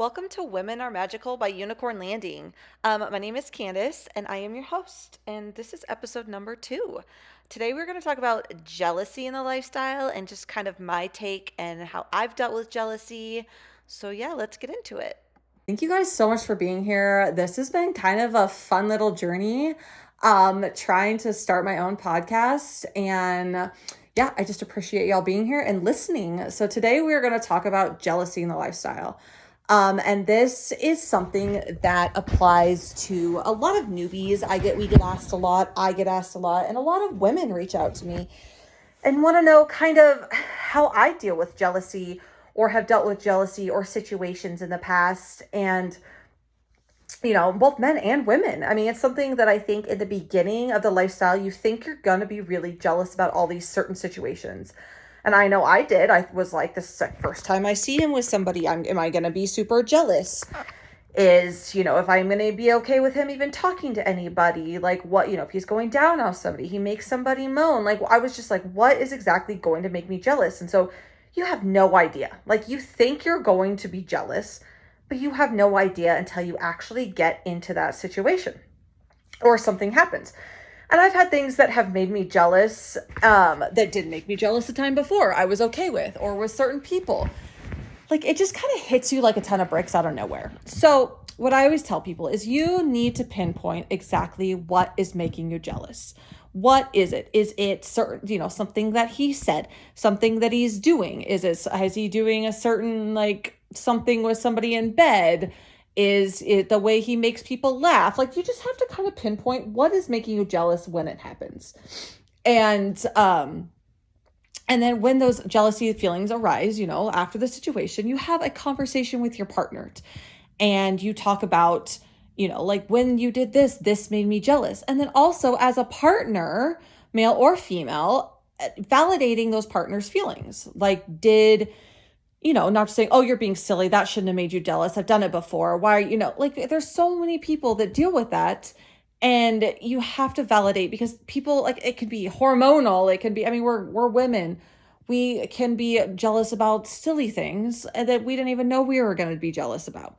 Welcome to Women Are Magical by Unicorn Landing. My name is Candace, and I am your host, and this is episode number 2. Today, we're going to talk about jealousy in the lifestyle and just kind of my take and how I've dealt with jealousy. So, yeah, let's get into it. Thank you guys so much for being here. This has been kind of a fun little journey, trying to start my own podcast. And yeah, I just appreciate y'all being here and listening. So today we're going to talk about jealousy in the lifestyle. And this is something that applies to a lot of newbies. We get asked a lot, I get asked a lot, and a lot of women reach out to me and want to know kind of how I deal with jealousy or have dealt with jealousy or situations in the past. And, both men and women. I mean, it's something that I think in the beginning of the lifestyle, you think you're going to be really jealous about all these certain situations. And I know I did. I was like, this is the first time I see him with somebody. Am I going to be super jealous? If I'm going to be okay with him even talking to anybody, like what, if he's going down on somebody, he makes somebody moan. Like, I was just like, what is exactly going to make me jealous? And so you have no idea. Like, you think you're going to be jealous, but you have no idea until you actually get into that situation or something happens. And I've had things that have made me jealous, that didn't make me jealous the time before I was okay with, or with certain people. Like, it just kind of hits you like a ton of bricks out of nowhere. So what I always tell people is you need to pinpoint exactly what is making you jealous. What is it? Is it certain, something that he said, something that he's doing? Is he doing a certain, like, something with somebody in bed? Is it the way he makes people laugh? Like, you just have to kind of pinpoint what is making you jealous when it happens. And then when those jealousy feelings arise, after the situation, you have a conversation with your partner and you talk about, like, when you did this made me jealous. And then also as a partner, male or female, validating those partners' feelings. Like, not just saying, oh, you're being silly, that shouldn't have made you jealous, I've done it before. Why, like, there's so many people that deal with that. And you have to validate, because people, like, it could be hormonal. It can be, I mean, we're women. We can be jealous about silly things that we didn't even know we were going to be jealous about.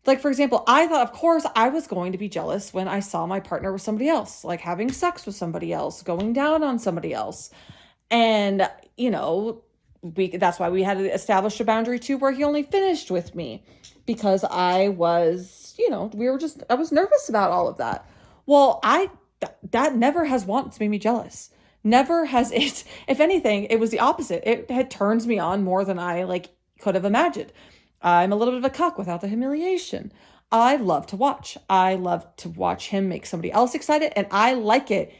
Like, for example, I thought, of course, I was going to be jealous when I saw my partner with somebody else, like having sex with somebody else, going down on somebody else. And, that's why we had to establish a boundary too, where he only finished with me, because I was, I was nervous about all of that. Well, that never has once made me jealous. Never has it. If anything, it was the opposite. It had turns me on more than I could have imagined. I'm a little bit of a cuck without the humiliation. I love to watch. I love to watch him make somebody else excited, and I like it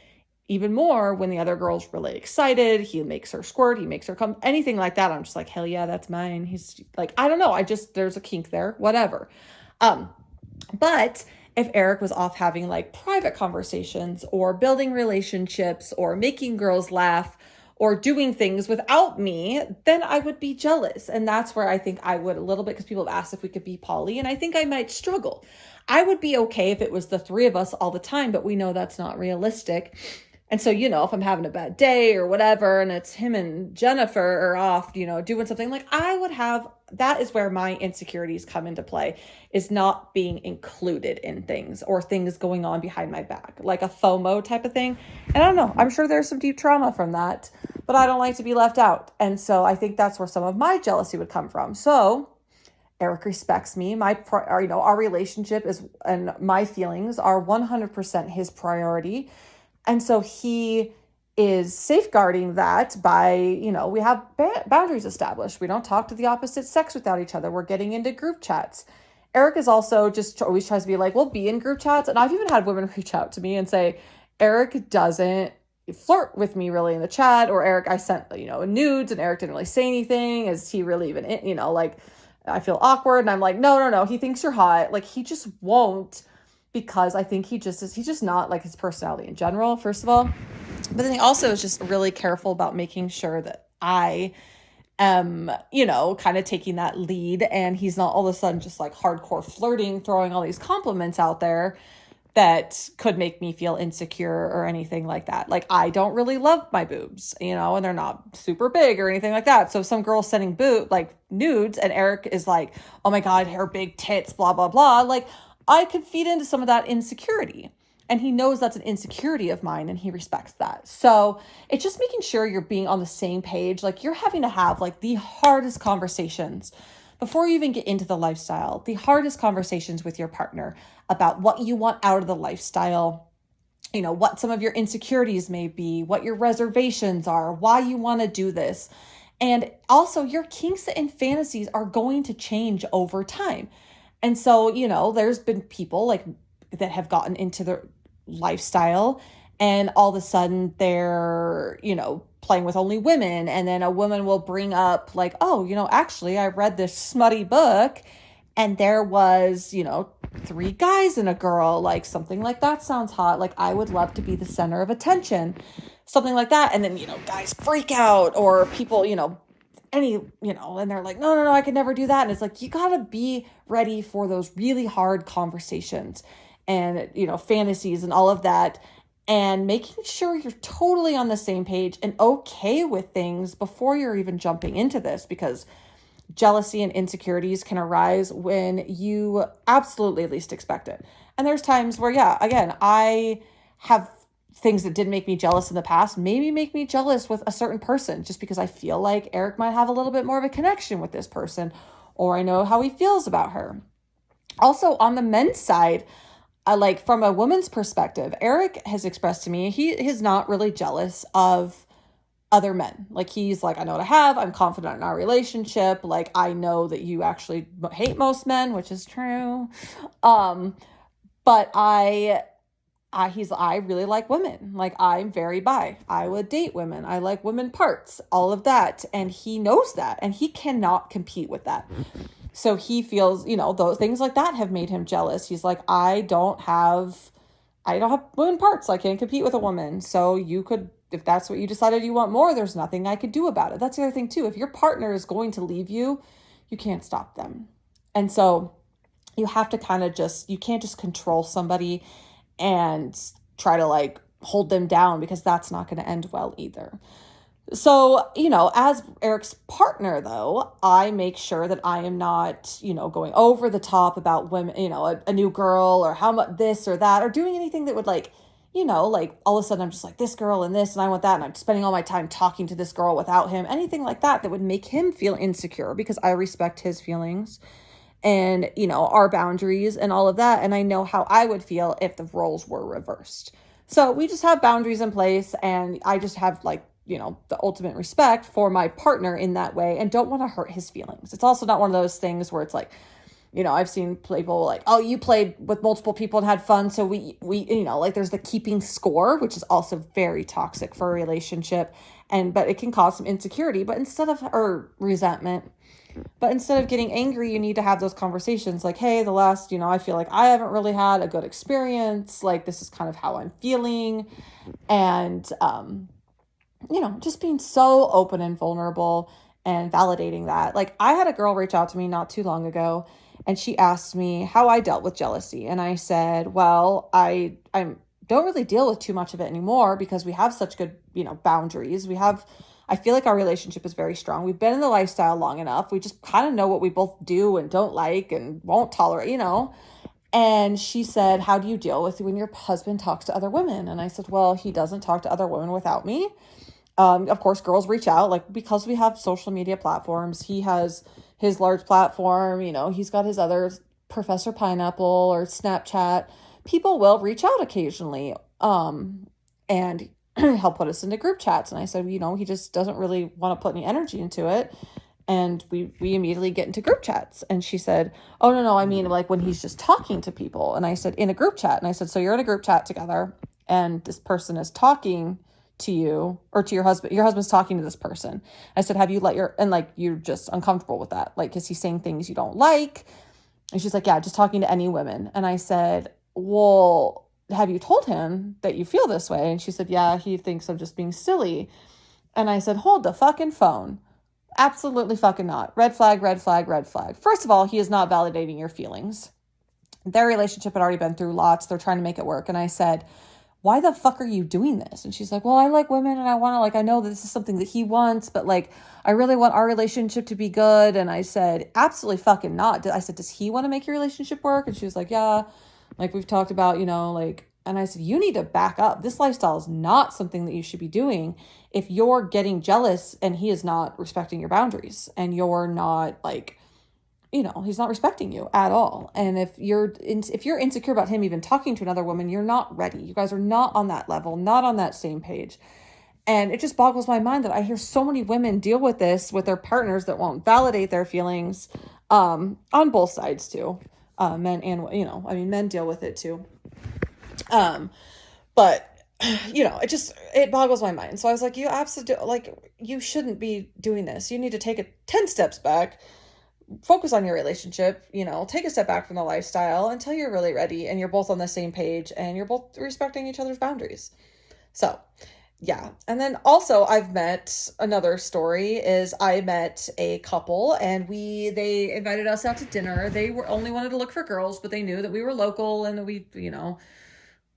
even more when the other girl's really excited. He makes her squirt, he makes her come, anything like that. I'm just like, hell yeah, that's mine. He's like, I don't know. There's a kink there, whatever. But if Eric was off having like private conversations or building relationships or making girls laugh or doing things without me, then I would be jealous. And that's where I think I would a little bit, because people have asked if we could be poly, and I think I might struggle. I would be okay if it was the three of us all the time, but we know that's not realistic. And so, if I'm having a bad day or whatever, and it's him and Jennifer are off, doing something, like, that is where my insecurities come into play, is not being included in things or things going on behind my back, like a FOMO type of thing. And I don't know, I'm sure there's some deep trauma from that, but I don't like to be left out. And so I think that's where some of my jealousy would come from. So Eric respects me. Our relationship and my feelings are 100% his priority. And so he is safeguarding that by, we have boundaries established. We don't talk to the opposite sex without each other. We're getting into group chats. Eric is also just always tries to be like, we'll be in group chats. And I've even had women reach out to me and say, Eric doesn't flirt with me really in the chat, or Eric, I sent, nudes and Eric didn't really say anything. Is he really even, like, I feel awkward. And I'm like, no, he thinks you're hot. Like, he just won't, because I think he's just not like his personality in general, first of all. But then he also is just really careful about making sure that I am, kind of taking that lead, and he's not all of a sudden just like hardcore flirting, throwing all these compliments out there, that could make me feel insecure or anything like that. Like, I don't really love my boobs, and they're not super big or anything like that. So some girl sending like nudes, and Eric is like, oh my God, her big tits, blah, blah, blah. Like, I could feed into some of that insecurity. And he knows that's an insecurity of mine, and he respects that. So it's just making sure you're being on the same page. Like, you're having to have like the hardest conversations before you even get into the lifestyle, the hardest conversations with your partner about what you want out of the lifestyle, what some of your insecurities may be, what your reservations are, why you want to do this. And also, your kinks and fantasies are going to change over time. And so, there's been people like that have gotten into the lifestyle, and all of a sudden they're, playing with only women. And then a woman will bring up like, oh, actually I read this smutty book and there was, 3 guys and a girl, like something like that sounds hot. Like, I would love to be the center of attention, something like that. And then, guys freak out, or people, and they're like, no, I could never do that. And it's like, you got to be ready for those really hard conversations and, fantasies and all of that, and making sure you're totally on the same page and okay with things before you're even jumping into this, because jealousy and insecurities can arise when you absolutely least expect it. And there's times where, yeah, again, I have things that did make me jealous in the past, maybe make me jealous with a certain person, just because I feel like Eric might have a little bit more of a connection with this person, or I know how he feels about her. Also, on the men's side, like from a woman's perspective, Eric has expressed to me he is not really jealous of other men. Like, he's like, I know what I have. I'm confident in our relationship. Like, I know that you actually hate most men, which is true. But I really like women. Like, I'm very bi. I would date women. I like women parts, all of that. And he knows that, and he cannot compete with that. So he feels, those things like that have made him jealous. He's like, I don't have women parts. I can't compete with a woman. So you could, if that's what you decided you want more, there's nothing I could do about it. That's the other thing too. If your partner is going to leave you, you can't stop them. And so you have to kind of you can't just control somebody and try to like hold them down, because that's not going to end well either. So, as Eric's partner, though, I make sure that I am not, going over the top about women, a new girl, or how much this or that, or doing anything that would like, like all of a sudden I'm just like, this girl and this, and I want that, and I'm spending all my time talking to this girl without him, anything like that would make him feel insecure, because I respect his feelings and, our boundaries and all of that. And I know how I would feel if the roles were reversed. So we just have boundaries in place, and I just have like, the ultimate respect for my partner in that way, and don't want to hurt his feelings. It's also not one of those things where it's like, I've seen people like, oh, you played with multiple people and had fun, so we like there's the keeping score, which is also very toxic for a relationship, but it can cause some insecurity, or resentment. But instead of getting angry, you need to have those conversations like, hey, the last, I feel like I haven't really had a good experience. Like, this is kind of how I'm feeling. And, just being so open and vulnerable and validating that. Like, I had a girl reach out to me not too long ago, and she asked me how I dealt with jealousy. And I said, well, I don't really deal with too much of it anymore, because we have such good, boundaries. I feel like our relationship is very strong. We've been in the lifestyle long enough. We just kind of know what we both do and don't like and won't tolerate, And she said, how do you deal with when your husband talks to other women? And I said, well, he doesn't talk to other women without me. Of course, girls reach out, like, because we have social media platforms. He has his large platform, he's got his other Professor Pineapple or Snapchat. People will reach out occasionally, and he'll put us into group chats. And I said, he just doesn't really want to put any energy into it. And we immediately get into group chats. And she said, oh, no, I mean, like, when he's just talking to people. And I said, in a group chat. And I said, so you're in a group chat together, and this person is talking to you, or to your husband's talking to this person. I said, have you you're just uncomfortable with that? Like, is he saying things you don't like? And she's like, yeah, just talking to any women. And I said, well, have you told him that you feel this way? And she said, yeah, he thinks I'm just being silly. And I said, hold the fucking phone. Absolutely fucking not. Red flag, red flag, red flag. First of all, he is not validating your feelings. Their relationship had already been through lots. They're trying to make it work. And I said, why the fuck are you doing this? And she's like, well, I like women and I want to, like, I know that this is something that he wants, but like, I really want our relationship to be good. And I said, absolutely fucking not. I said, does he want to make your relationship work? And she was like, yeah, like we've talked about, like, and I said, you need to back up. This lifestyle is not something that you should be doing if you're getting jealous and he is not respecting your boundaries and you're not like, he's not respecting you at all. And if you're insecure about him even talking to another woman, you're not ready. You guys are not on that level, not on that same page. And it just boggles my mind that I hear so many women deal with this with their partners that won't validate their feelings, on both sides too. Men and, men deal with it too. But it boggles my mind. So I was like, you absolutely, like, you shouldn't be doing this. You need to take it 10 steps back, focus on your relationship, take a step back from the lifestyle until you're really ready and you're both on the same page and you're both respecting each other's boundaries. So, yeah. And then also I've met another story is I met a couple and they invited us out to dinner. They were only wanted to look for girls, but they knew that we were local and that we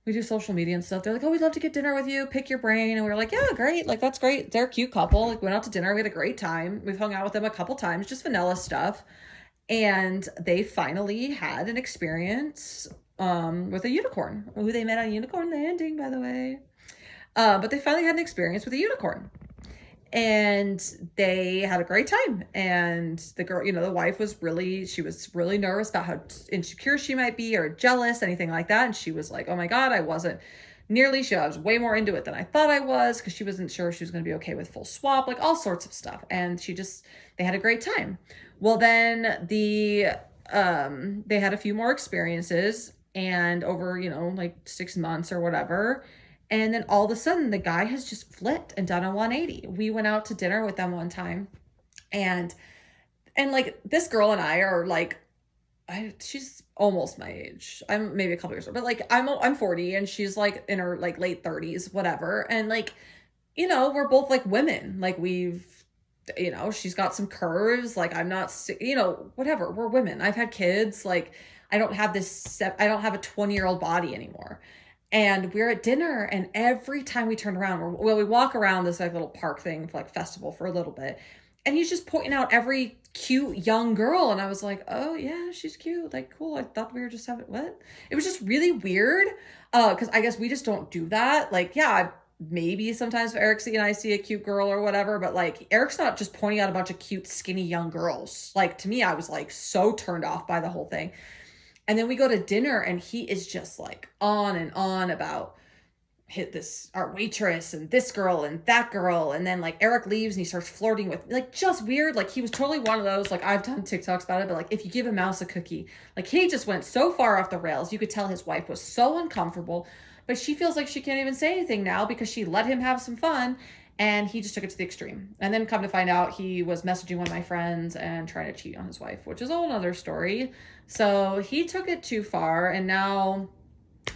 do social media and stuff. They're like, oh, we'd love to get dinner with you, pick your brain. And we were like, yeah, great. Like, that's great. They're a cute couple. Like, we went out to dinner. We had a great time. We've hung out with them a couple times, just vanilla stuff. And they finally had an experience with a unicorn, who they met on Unicorn Landing, by the way. But they finally had an experience with a unicorn. And they had a great time. And the girl, the wife was really nervous about how insecure she might be or jealous, anything like that. And she was like, oh my God, I wasn't nearly sure. I was way more into it than I thought I was because she wasn't sure she was going to be okay with full swap, like all sorts of stuff. And they had a great time. Well, then they had a few more experiences and over, like 6 months or whatever. And then all of a sudden, the guy has just flipped and done a 180. We went out to dinner with them one time. And like, this girl and I are like, she's almost my age. I'm maybe a couple years old, but like, I'm 40 and she's like in her like late 30s, whatever. And like, we're both like women. Like she's got some curves. Like I'm not, whatever. We're women. I've had kids. Like I don't have a 20-year-old body anymore. And we're at dinner and every time we turn around, we walk around this like little park thing for like festival for a little bit. And he's just pointing out every cute young girl. And I was like, oh yeah, she's cute. Like, cool. I thought we were just having, what? It was just really weird. Cause I guess we just don't do that. Like, yeah, maybe sometimes if Eric and I see a cute girl or whatever, but like Eric's not just pointing out a bunch of cute, skinny young girls. Like to me, I was like so turned off by the whole thing. And then we go to dinner and he is just like on and on about our waitress and this girl and that girl. And then like Eric leaves and he starts flirting with like just weird. Like he was totally one of those, like I've done TikToks about it, but like if you give a mouse a cookie, like he just went so far off the rails. You could tell his wife was so uncomfortable, but she feels like she can't even say anything now because she let him have some fun. And he just took it to the extreme. And then come to find out he was messaging one of my friends and trying to cheat on his wife, which is a whole other story. So he took it too far. And now,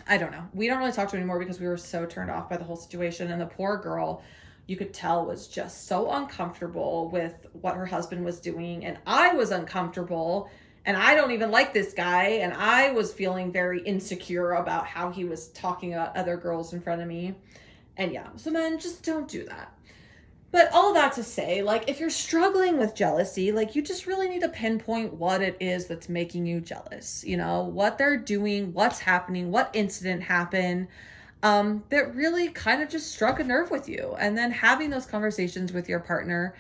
I don't know. We don't really talk to him anymore because we were so turned off by the whole situation. And the poor girl, you could tell, was just so uncomfortable with what her husband was doing. And I was uncomfortable. And I don't even like this guy. And I was feeling very insecure about how he was talking about other girls in front of me. And yeah, so men, just don't do that. But all that to say, like, if you're struggling with jealousy, like, you just really need to pinpoint what it is that's making you jealous. What they're doing, what's happening, what incident happened, that really kind of just struck a nerve with you. And then having those conversations with your partner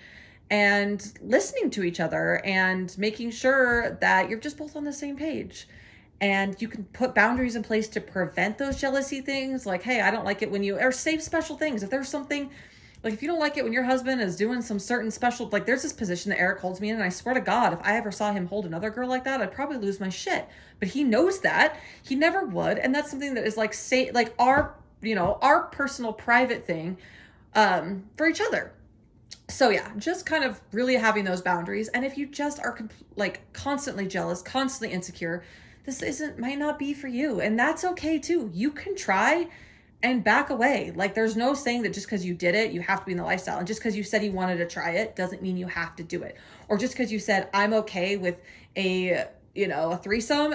and listening to each other and making sure that you're just both on the same page. And you can put boundaries in place to prevent those jealousy things. Like, hey, I don't like it when or say special things. If there's something, like if you don't like it when your husband is doing some certain special, like there's this position that Eric holds me in. And I swear to God, if I ever saw him hold another girl like that, I'd probably lose my shit. But he knows that. He never would. And that's something that is like, our personal private thing for each other. So yeah, just kind of really having those boundaries. And if you just are like constantly jealous, constantly insecure, this might not be for you. And that's okay too. You can try and back away. Like there's no saying that just because you did it, you have to be in the lifestyle. And just because you said you wanted to try it doesn't mean you have to do it. Or just because you said, I'm okay with a threesome,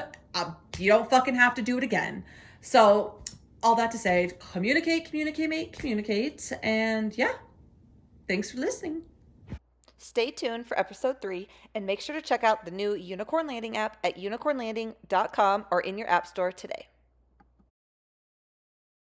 You don't fucking have to do it again. So, all that to say, communicate, communicate, communicate. And yeah, thanks for listening. Stay tuned for episode 3 and make sure to check out the new Unicorn Landing app at unicornlanding.com or in your app store today.